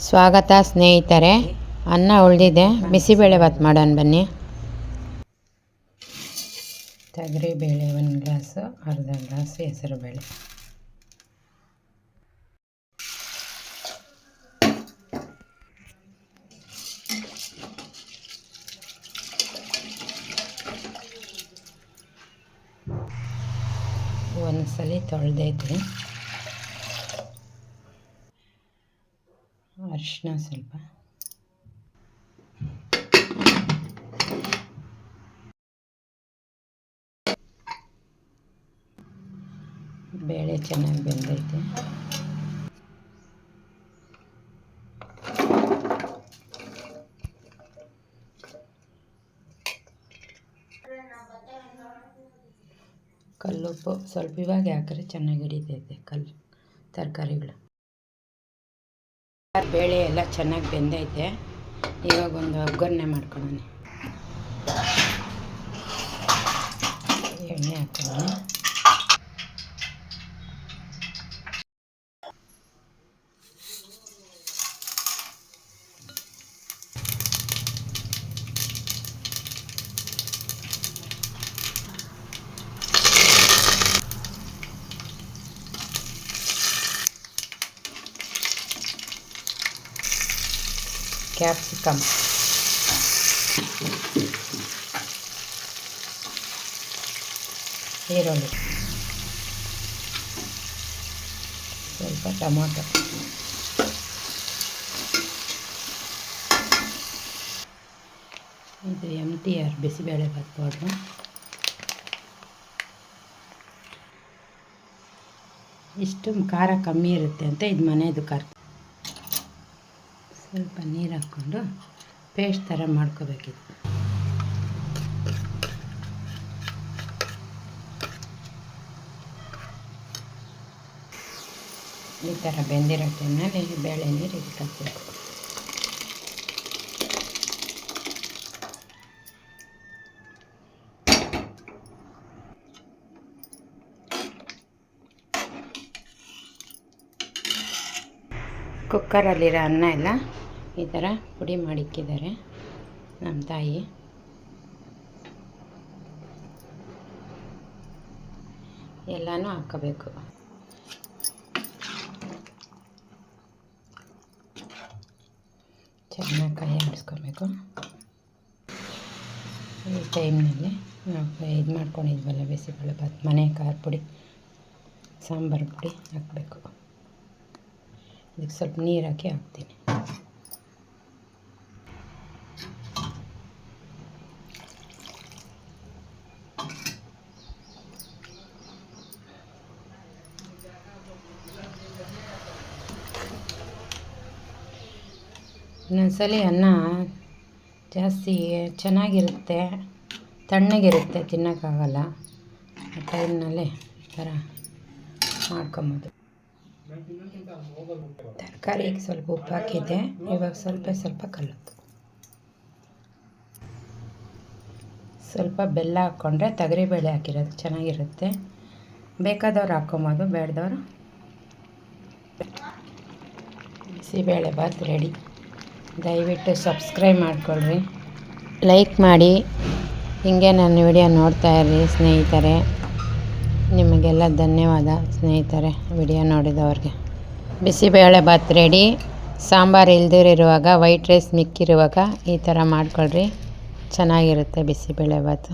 ಸ್ವಾಗತ ಸ್ನೇಹಿತರೆ. ಅನ್ನ ಉಳಿದಿದೆ, ಬಿಸಿಬೇಳೆ ಭಾತ್ ಮಾಡೋಣ ಬನ್ನಿ. ತೊಗರಿಬೇಳೆ 1 ಗ್ಲಾಸು, ಅರ್ಧ ಗ್ಲಾಸು ಹೆಸರುಬೇಳೆ. ಒಂದ್ಸಲಿ ತೊಳೆದೈತೆ. ಅರಿಶಿನ ಸ್ವಲ್ಪ, ಬೇಳೆ ಚೆನ್ನಾಗಿ ಬೆಂದೈತೆ. ಕಲ್ಲುಪ್ಪು ಸ್ವಲ್ಪ ಇವಾಗ ಹಾಕಿದ್ರೆ ಚೆನ್ನಾಗಿ ಹಿಡಿತೈತೆ ತರಕಾರಿಗಳು. ಬೇಳೆ ಎಲ್ಲ ಚೆನ್ನಾಗಿ ಬೆಂದೈತೆ. ಇವಾಗ ಒಂದು ಒಗ್ಗರಣೆ ಮಾಡ್ಕೊಳ್ಳೋಣ. ಎಣ್ಣೆ ಹಾಕೊಳ್ಳೋಣ. ಕ್ಯಾಪ್ಸಿಕಮ್, ಈರುಳ್ಳಿ, ಸ್ವಲ್ಪ ಟೊಮೊಟೊ, ಇದು MTR ಬಿಸಿಬೇಳೆ ಭಾತ್ ಪೌಡ್ರು. ಇಷ್ಟು ಖಾರ ಕಮ್ಮಿ ಇರುತ್ತೆ ಅಂತ ಇದು ಮನೆಯದು ಖಾರ. ಸ್ವಲ್ಪ ನೀರು ಹಾಕ್ಕೊಂಡು ಪೇಸ್ಟ್ ಥರ ಮಾಡ್ಕೋಬೇಕಿತ್ತು. ಈ ಥರ ಬೆಂದಿರೋ ಟೈಮ್ನಲ್ಲಿ ಬೇಳೆ ನೀರು ಇದಕ್ಕೆ ಹಾಕಬೇಕು. ಕುಕ್ಕರಲ್ಲಿರೋ ಅನ್ನ ಎಲ್ಲ ಈ ಥರ ಪುಡಿ ಮಾಡಿಕ್ಕಿದ್ದಾರೆ ನಮ್ಮ ತಾಯಿ. ಎಲ್ಲನೂ ಹಾಕೋಬೇಕು. ಚೆನ್ನಾಗಿ ಕೈ ಆಡಿಸ್ಕೊಬೇಕು. ಈ ಟೈಮ್ನಲ್ಲಿ ನಾವು ಇದು ಮಾಡ್ಕೊಂಡಿದ್ವಲ್ಲ ಬಿಸಿಬೇಳೆ ಭಾತ್, ಮನೆ ಖಾರ ಪುಡಿ, ಸಾಂಬಾರು ಪುಡಿ ಹಾಕಬೇಕು. ಇದಕ್ಕೆ ಸ್ವಲ್ಪ ನೀರು ಹಾಕಿ ಹಾಕ್ತೀನಿ. ಇನ್ನೊಂದ್ಸಲಿ ಅನ್ನ ಜಾಸ್ತಿ ಚೆನ್ನಾಗಿರುತ್ತೆ, ತಣ್ಣಗಿರುತ್ತೆ, ತಿನ್ನೋಕ್ಕಾಗಲ್ಲ. ಆ ಟೈಮ್ನಲ್ಲೇ ಈ ಥರ ಮಾಡ್ಕೊಬೋದು. ತರಕಾರಿಗೆ ಸ್ವಲ್ಪ ಉಪ್ಪು ಹಾಕಿದ್ದೆ, ಇವಾಗ ಸ್ವಲ್ಪ ಕಲ್ಲುಪ್ಪು, ಸ್ವಲ್ಪ ಬೆಲ್ಲ ಹಾಕ್ಕೊಂಡ್ರೆ ತೊಗರಿಬೇಳೆ ಹಾಕಿರೋದು ಚೆನ್ನಾಗಿರುತ್ತೆ. ಬೇಕಾದವ್ರು ಹಾಕ್ಕೊಬೋದು, ಬೇಡದವರು. ಬಿಸಿಬೇಳೆ ಭಾತ್ ರೆಡಿ. ದಯವಿಟ್ಟು ಸಬ್ಸ್ಕ್ರೈಬ್ ಮಾಡಿಕೊಳ್ಳ್ರಿ, ಲೈಕ್ ಮಾಡಿ, ಹೀಗೆ ನನ್ನ ವಿಡಿಯೋ ನೋಡ್ತಾ ಇರ್ರಿ ಸ್ನೇಹಿತರೆ. ನಿಮಗೆಲ್ಲ ಧನ್ಯವಾದ ಸ್ನೇಹಿತರೆ, ವಿಡಿಯೋ ನೋಡಿದವ್ರಿಗೆ. ಬಿಸಿಬೇಳೆ ಭಾತ್ ರೆಡಿ. ಸಾಂಬಾರು ಇಲ್ದಿರುವಾಗ, ವೈಟ್ ರೈಸ್ ಮಿಕ್ಕಿರುವಾಗ ಈ ಥರ ಮಾಡ್ಕೊಳ್ರಿ, ಚೆನ್ನಾಗಿರುತ್ತೆ ಬಿಸಿಬೇಳೆ ಭಾತು.